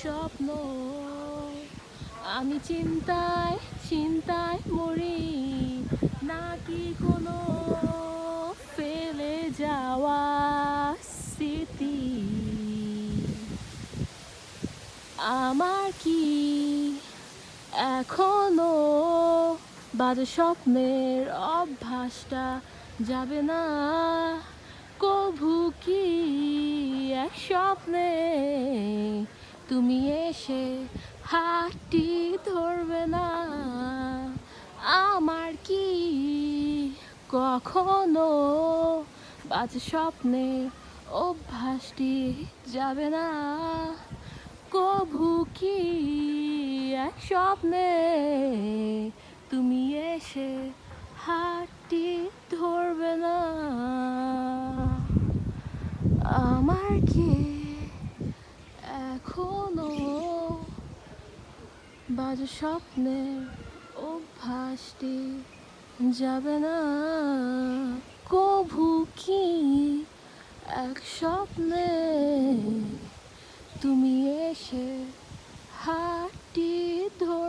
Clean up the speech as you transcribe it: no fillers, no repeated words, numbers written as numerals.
স্বপ্ন। আমি চিন্তায় চিন্তায় মরি, নাকি কোনো ফেলে যাওয়া স্মৃতি। আমার কি এখনো বাজে স্বপ্নের অভ্যাসটা যাবে না? কভু কি এক স্বপ্নে তুমি এসে হাতটি ধরবে না? আমার কি কখনো বাজে স্বপ্নের অভ্যাসটি যাবে না? কভু কি এক স্বপ্নে তুমি এসে হাতটি ধরবে না? আমার কি এখনো বাজে স্বপ্নের অভ্যাসটি যাবে না? কভু কি এক স্বপ্নে তুমি এসে হাতটি ধর